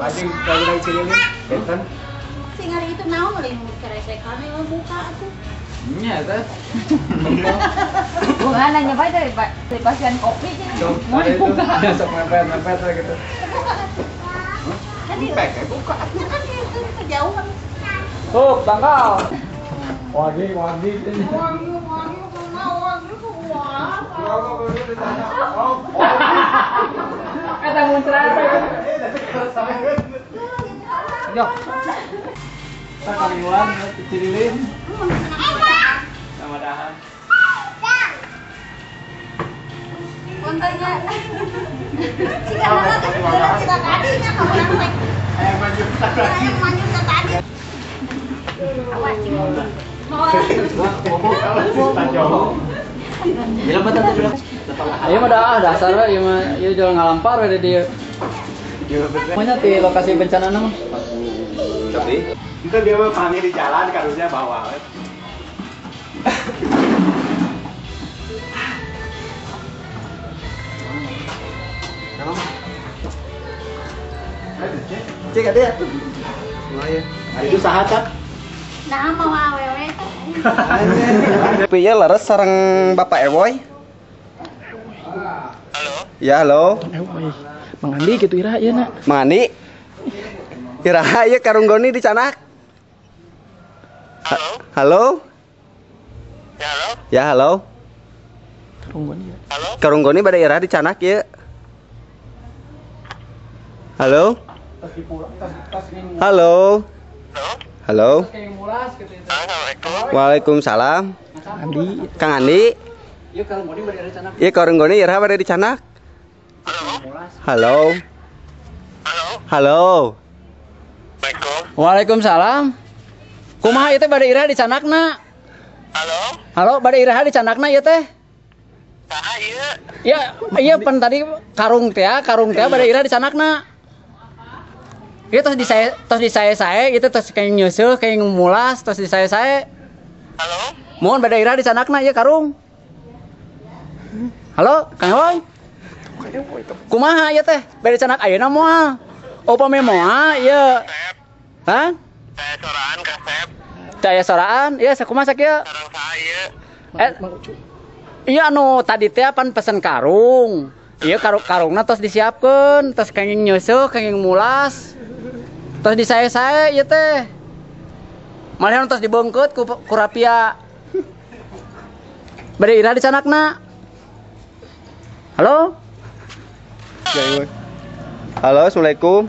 Bajing kalau dari sini nih, benten. Si ngari itu naon lagi mau keresekan yang buka tuh. Iya teh. Bukan nanya baik dari pasien kopi sih. Mau dibuka. Sok mepet gitu. Kan di buka. Ya kan itu kejauhan. Tuh, tanggal. Wagi. Wangi mau Kata muncrat. Yo. Kita kaliwan, cirilin. Sama dahan. Kontanya. Kita tadinya kamu yang naik. Ayam maju Yang tadi. Awas sih. Ayo mah dasar we ieu mah ieu jual ngalampar we dia. Pokoknya di lokasi bencana mah. Tapi itu dia mah panggil di jalan karusnya bawa. Cek ada ya tuh. Lumayan. Itu sahabat. Nah mau awewe. Piye leres sareng Bapak Ewoy? Halo. Ya, halo. Mang Andi gitu ira ieu na. Mani. Iraha ieu karung goni di Canak. Halo? Halo? Ya halo? Ya, halo. Halo? Karung goni bade ira di Canak ieu. Halo? Halo? Halo? Halo? Assalamualaikum. Waalaikumsalam. Andi. Kang Andi. Ieu kalau mau di bade rencana. Ieu karung goni ira bade di Canak. Halo? Halo? Halo? Halo? Assalamualaikum. Waalaikumsalam. Kumaha ieu teh bade ira di Canakna? Halo? Halo, bade iraha di Canakna ieu teh? Saha ieu? Ya, iya pen tadi karung teh bade ira di Canakna. Ieu tos di saya itu tos kayak nyeuseul kayak ngulas tos di saya. Halo? Mohon bade ira di Canakna ieu karung. Halo, Kang Ewoy. Kumaha ieu teh? Bade Canak ayeuna moal. Upami moal ieu. Sep. Hah? Saya soraan kasep. Daya soraan, iya sakumaha sakieu? Sareng saha ieu? Iya anu tadi teh pan pesen karung. Iya karungna tos disiapkeun, tos kenging nyeuseul, kenging mulas. Tos di saya ieu teh. Malihan tos dibeungkeut ku rapia. Bade ira di Canakna. Halo? Halo, Assalamualaikum.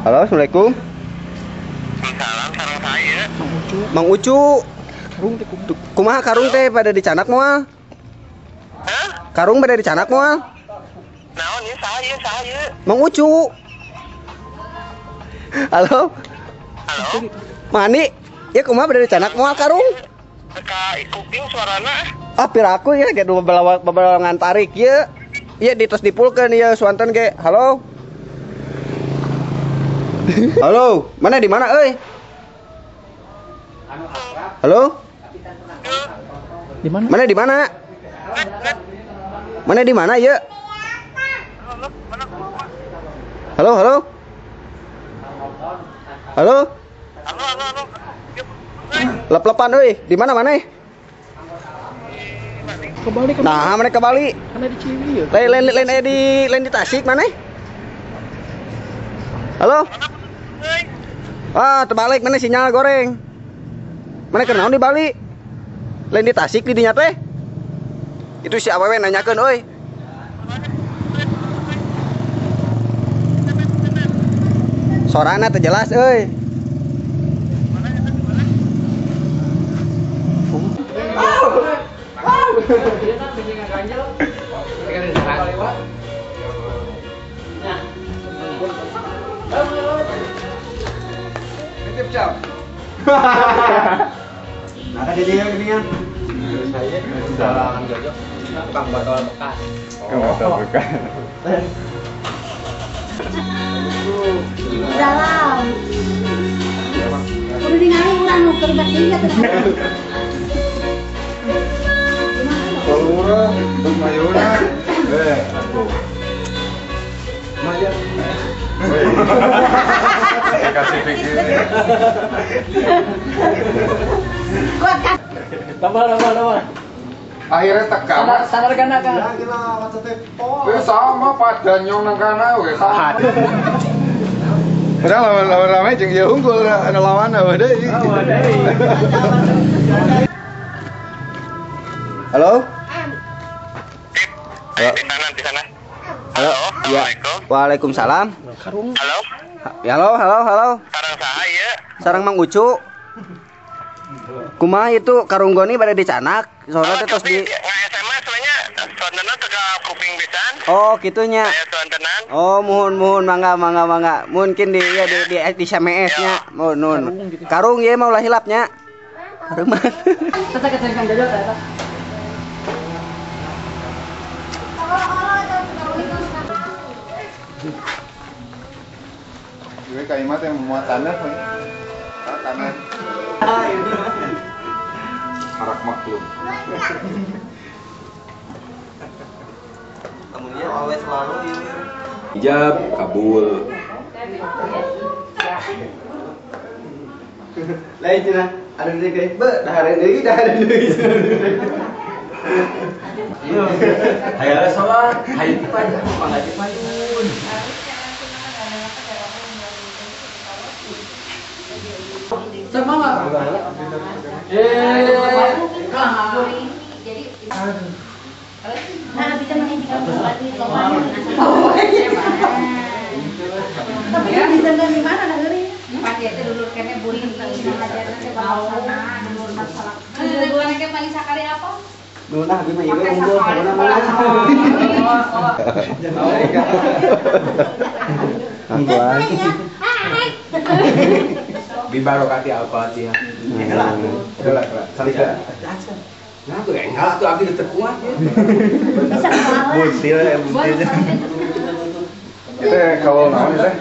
Halo, Assalamualaikum. Salam sareng saha ieu? Mang Ucu. Kumaha karung teh pada di Canak moal? Hah? Karung pada di Canak moal? Naon ieu saha ieu? Saha ieu? Mang Ucu. Halo, Halo? Mani. Ya kumaha pada di Canak moal karung? Teka kuping suarana. Ah, piraku ya ge babalangan tarik ye. Ieu ditos dipulkeun ieu suanten ge. Halo. Halo, mana di mana euy? Halo? Di mana? Mana di mana? Mana di mana ya? Halo, halo. Halo? Halo. Lep-lepan euy, di mana mana? Kembali Nah, mana ke Bali? Karena di Ciwidey ya. Lain di Tasik mana? Halo? Ah, terbalik mana sinyal goreng. Mana kenaon di Bali? Lain di Tasik di dinya teh. Itu si awewe nanyakeun euy. Sorana teh jelas euy. Ada di dia geningan. Saya salah Jojo. Tukang botol bekas. Botol bekas. Dalam. Udah ningali urang nu keur bertiga teh. Kalau murah, untuk mayura. Aku. Maya Kasih pikir. Kuat kan? Tambah. Akhirnya tekan. Sadar kan kan? Wes sama padan nyong nang kana wes. Udah lawan ramai jeung ieu unggul anu lawan apa deui. Halo? Di sana. Halo? Ya. Assalamualaikum. Waalaikumsalam. Halo. Ya, halo. Sarang saha ieu? Sarang Mang Ucu. Kumaha itu karung goni pada dicanak, sore teh tos di SMS nya soalnya teka kuping pisan. Oh, gitunya. Saya soantenan. Oh, mohon mangga. Mungkin di SMS nya. Mohon. Karung ye mau lah hilapnya. Karung mah. Tata kecengan jajo tata. Gue kalimat yang muatannya kanan. Harak maklum. Kamunya always selalu ini. Hijab kabul. Lain cenah, ada deui ge. Dah ada deui. Hayala salah, hayu tipan, mangga tipan. Sama enggak? Nah, bisa menghentikan sesuatu di lomba. Tapi kan didengar di mana dah geuring? Pasti itu dulur kene burin ngajarna teh bahasana, dulur masalah. Dulur kene paling sakali apa? Nunah ge mah ieu unggul karena mana. Angguan. Bibarokati al-Fatihah. Gerak. Salika. Nah, tuh enggak tuh abdi teu kuat ya. Bisa kalah. Buntil. Kita kalau naon teh?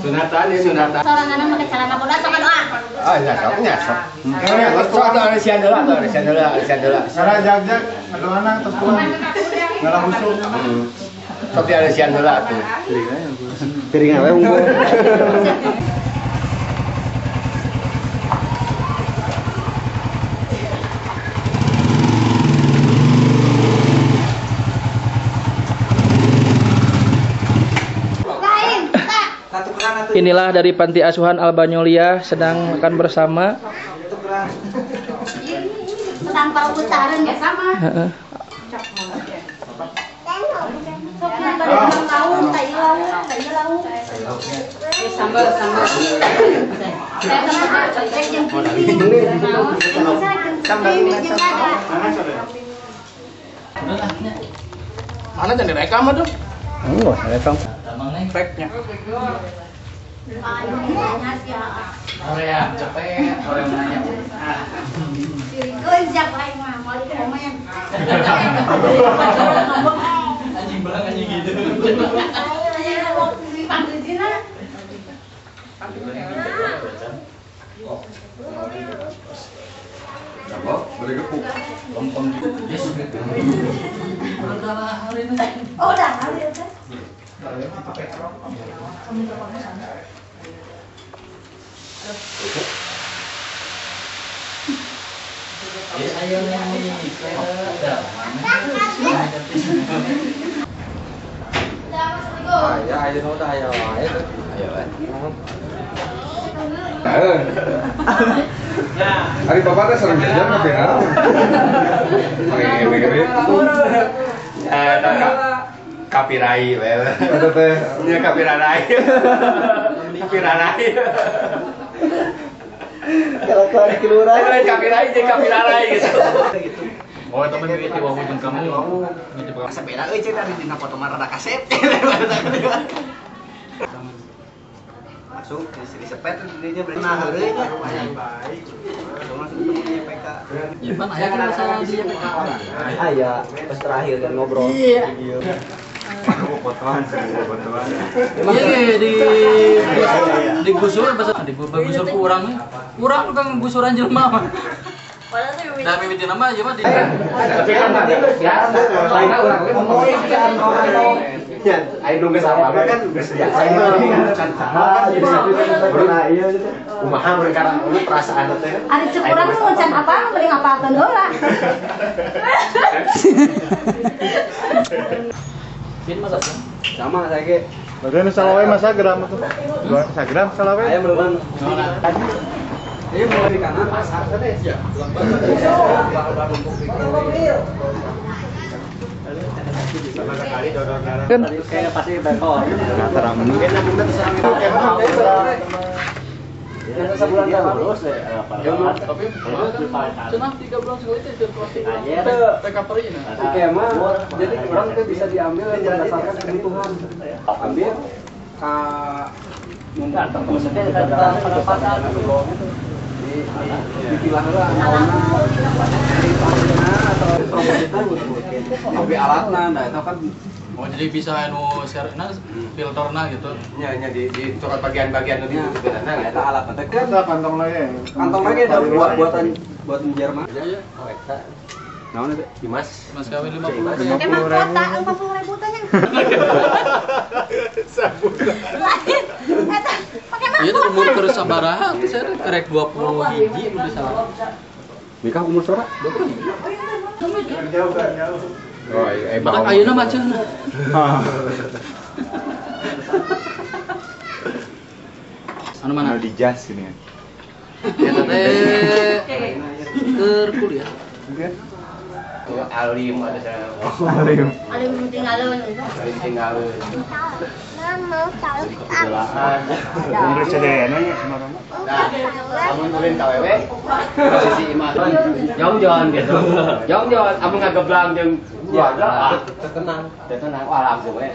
Sunatan ya sunatan. Sorangan pakai celana bodas sok doa. Ah, nyasar. Sok ada sian heula. Cara jag-jag aduana tos pulang. Ngalah husuk. Sok ada sian heula tuh. Piring we unggul. Inilah dari Panti Asuhan Albanyolia sedang makan bersama. Tanpa putaran ya sama. Sambal. Mana jadi rekam tuh? Enggak, rekam. Speknya. Korea cepet, Korea nanya. Anjing belang anjing gitu. Apa? Boleh gepuk. Lempem gitu. Yes. Oh, dah hari itu. Ayo nu tah aya wae tuh. Ayo wae. Ari bapak teh sering jajan mah benar. Mirip. Kapirai we. Ada teh. Nya kapirai. Kapirai. Kalau keluar di kelurahan. Lain kapirai jeung kapirai gitu. Oh, teman ini di bawah ujung kamu. Sepeda euy cek tadi dina foto mah rada kaset. Masuk di sepet dinya beli nah heureuy nya. Baik. Langsung ketemu PK. Ya pan aya kan masalah dia. Aya pas terakhir kan ngobrol. Iya. Fotoan. Iya di gusur pas di gusur ku urang. Urang kan gusuran jelema mah. Nah, mimitin nama aja mah di. Tapi kan ya, lain orang ngomongin orang ya, ayo nunggu sama kan geus biasa kan saha jadi pernah ieu kumaha mereka perasaan teh. Ari cekurang nu can apa beli ngapalkeun heula. Bin masa Sama saya ge. Bagian salawe masa gram tuh. 2 gram salawe. Aya meureunan. Ini mulai di kanan pasar teh. Ya. kan Kayak pasti bentol. Antara mungkin mungkin serang itu kayak yang sebulan dah lulus deh. tapi cenah 3 bulan sekali teh plastik. TK perina. Oke mah jadi orang itu bisa diambil berdasarkan kebutuhan. Ambil ka maksudnya pendapatan dipilah lah atau promosikan tapi alatna nah itu kan Oh jadi bisa anu serna filterna gitu. nya di coret bagian-bagian itu sebenarnya eta alat teh kan Kantong lagi. kantong lagi ada buatan Jerman. Iya. Oh eta. Naon itu? Dimas. Mas kawin 50. Emang kota 50.000 teh yang. Sabun. Lain. Eta pake mah. Iya tuh umur terus sabaraha tuh saya kerek 20 hiji nu bisa. Nikah umur sora? 20 hiji. Jauh kan jauh. Oh iya, Matak ayeuna macana. Anu mana? Di jas ini. Eta teh keur kuliah. Alim ada saya. Alim. Ali tinggalin itu. Alim tinggalin. Umur sedayana nya semarang. Amun nurin KWW posisi imah. Jong-jong gitu. Jong-jong amun ngageblang jeung keluarga terkenang. Wah langsung we.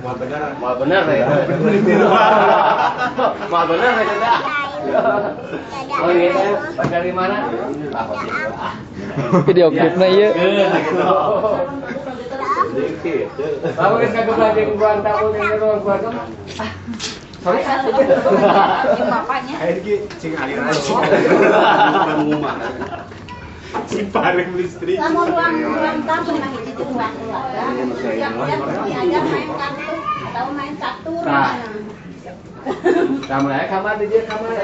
Moal bener ya. Moal bener ya kita. Oh gitu. Dari mana? Ah, Video klipnya ieu. Kamu geus ngageblang jeung bulan tahun yang ruang keluarga. Sorry. Yang bapaknya. Air ge cing aliran. Pengumuman. Si pareng listrik. Lamun ruang tamu mah hiji teh ruang keluarga. Siap-siap diajar main kartu atau main catur. Nah. Kamu aja kamar di dia kamar.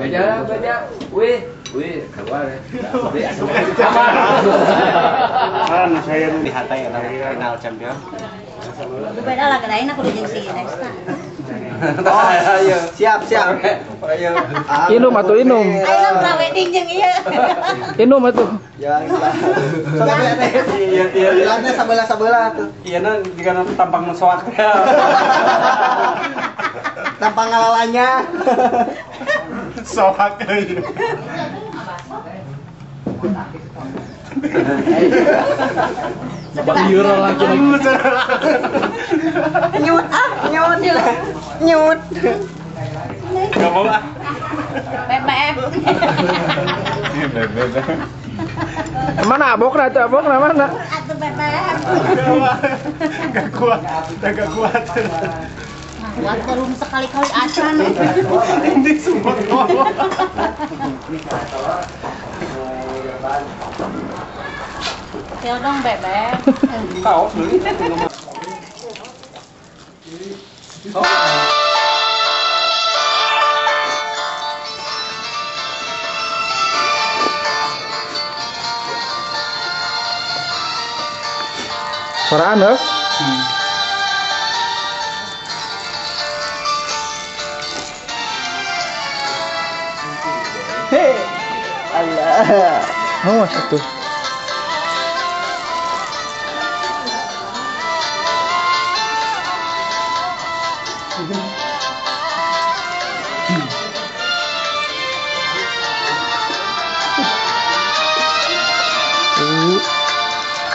Beja. Wih, keluar ya. Kamar. Kan saya Di hatai final champion. Beda lah gedain aku jeung si Resta. Ayo, siap. Ayo. Inum atuh inum. Ayeuna pra-wedding jeung ieu. Inum atuh. Ya, iya. Iya, sabelah tuh. Iya, jika tampang musoak. Tampang ngalalanya. sohak aja. Bang Yura lagi. Nyut. Gak mau ah. BBM. Mana abokna tuh abokna mana? Atuh BBM. Gak kuat. Buat turun sekali-kali acan. Ini semua ngomong. Ya dong BBM. Kaos beli. Suaraan ya? Hei. Allah. Oh, satu.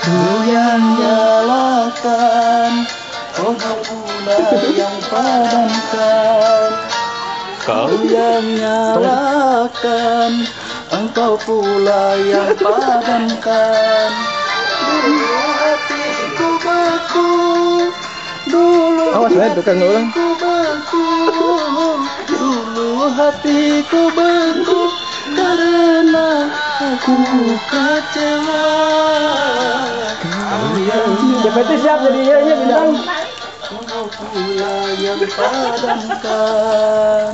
Kau yang nyalakan, kau pula yang padamkan. Kau yang nyalakan, engkau pula yang padamkan. Dulu hatiku beku, dulu Awas ya, tukang orang. hatiku beku, dulu hatiku beku, karena aku kecewa. Kau yang siap jadi iya bintang. kau pula yang padamkan.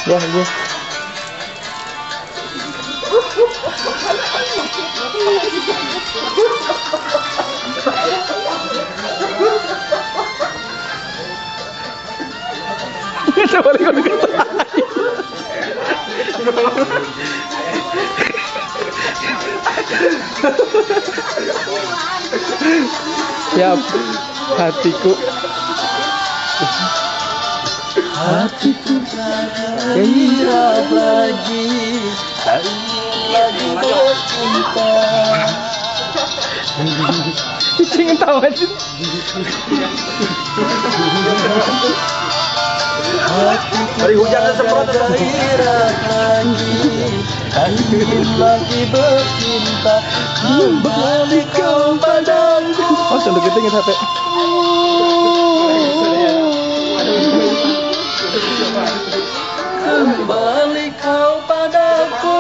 Ya. Siap hatiku. Hatiku gairah lagi, tak ingin lagi bercinta. Cing tahu aja. Hatiku gairah lagi, tak ingin lagi bercinta. Kembali kau padaku. Oh, sudah ketingin HP. Kembali kau padaku.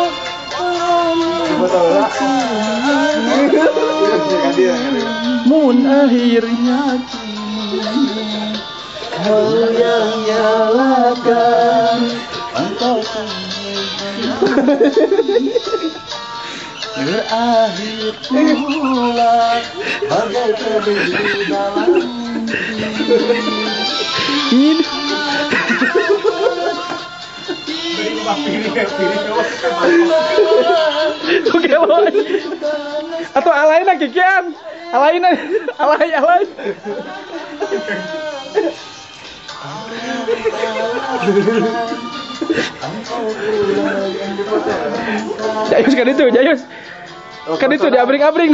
Mun akhirnya kini kau yang nyalakan, engkau berakhir pula bagai terjadi dalam mimpi. Oke lo. Atau alain lagi kian. Alay. Jayus kan itu, Jayus. Kan itu di abring.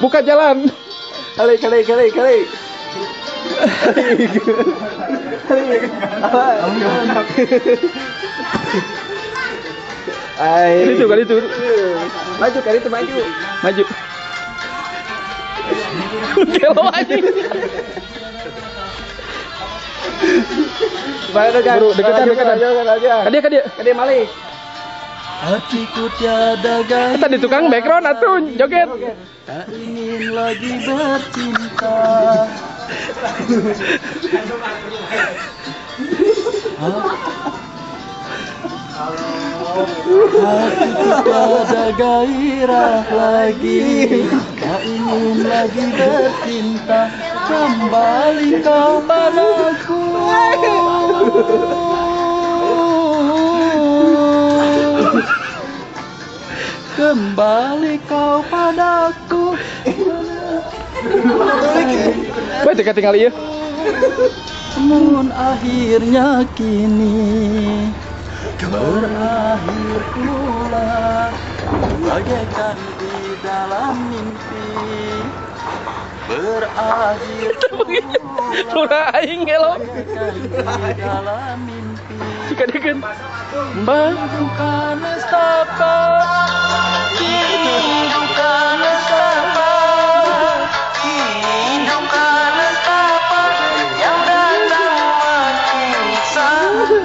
Buka jalan. Kali. Kali itu. Maju. Gelo anjing. Deketan. Kadia malih. Hatiku tiada gairah. Tadi tukang background atuh joget. Tak ingin lagi bercinta. Hatiku tiada gairah lagi, tak ingin lagi bercinta. Kembali kau padaku. Kembali kau padaku. Baik tinggal ieu. Namun akhirnya kini berakhir pula bagaikan di dalam mimpi. Berakhir Pura aing gelo. bagaikan di dalam mimpi. Dikeun. Bukan nestapa, bukan nestapa, bukan nestapa yang datang makin sakit.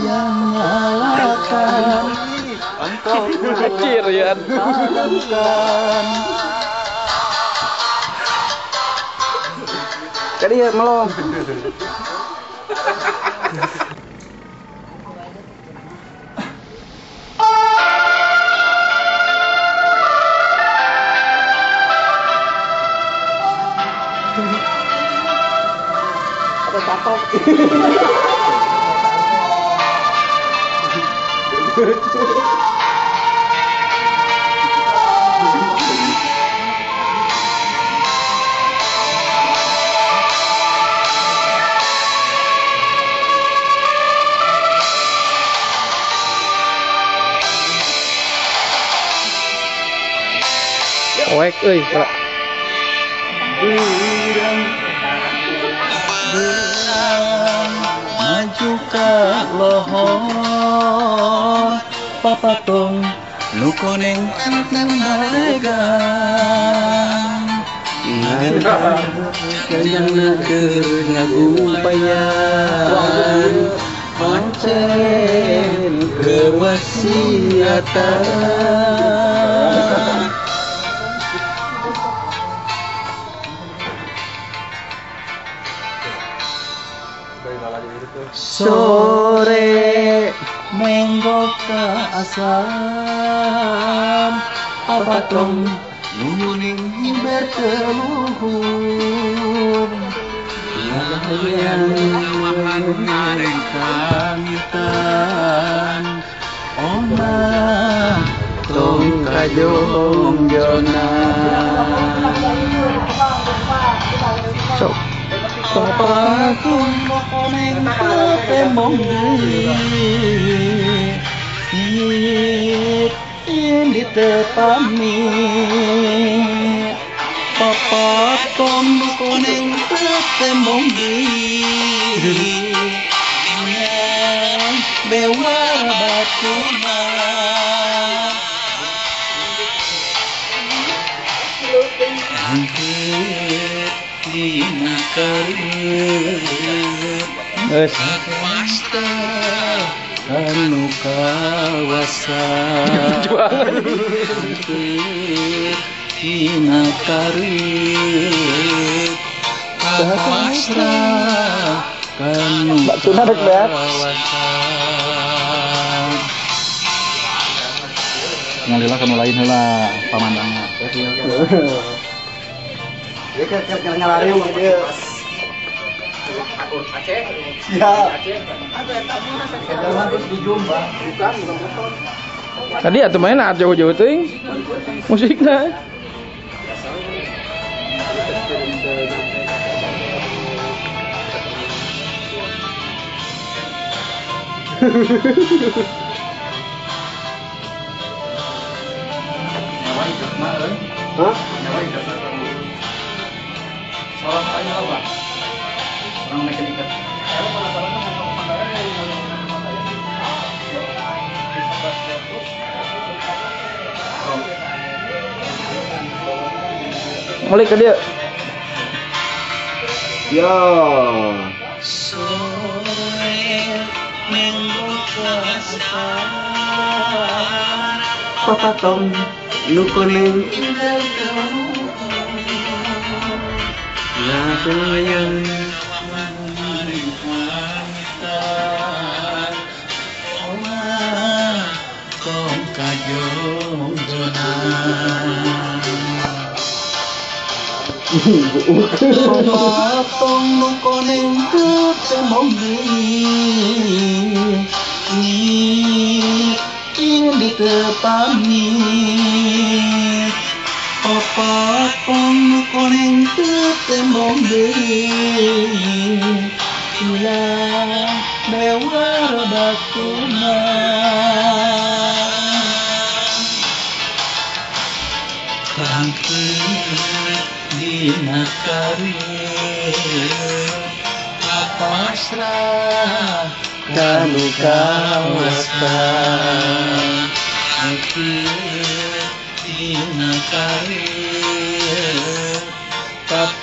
Yang nyalakan, engkau Kecil ya. padamkan. Jadi ya melong. Ada tatok. Oek euy, Kak. Maju ka lohor papatong nu koneng malegang Kanyang ngagumpayan pancen kewasiatan. Sore menggok ke asam apa tong nuning hiber ke luhur yang kamitan ona tong kajong jona Papa kung mokoneng ketembong ini tepami Papa kung mokoneng ketembong bewa batuna Pasta anu kawasan Tina karib Pasta anu kawasan Ngalilah kamu lain heula pamandangna. Dia kan ngalari mah dia. Aceh. Siap. Tadi atuh main jauh-jauh teuing. Musikna. Hah? Salah saya apa? Orang naik ikat. Mulai ke dia. Ya. Papa tong nu kuning yang tong kajong jona tong nu koneng ketembong ini tepami Papa pong koneng ketembong Ila bewar batuna Bangkit dina karir Pasrah kanu kawasan Bangkit dina karir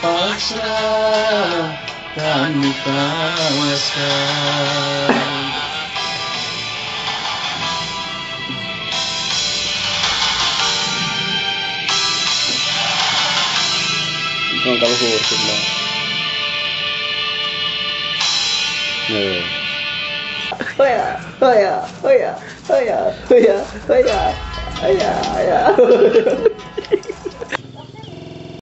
Pasrah kanu kawasan Ang kaluhur sila. Hoya, hoya, hoya, hoya, hoya, hoya, hoya, hoya.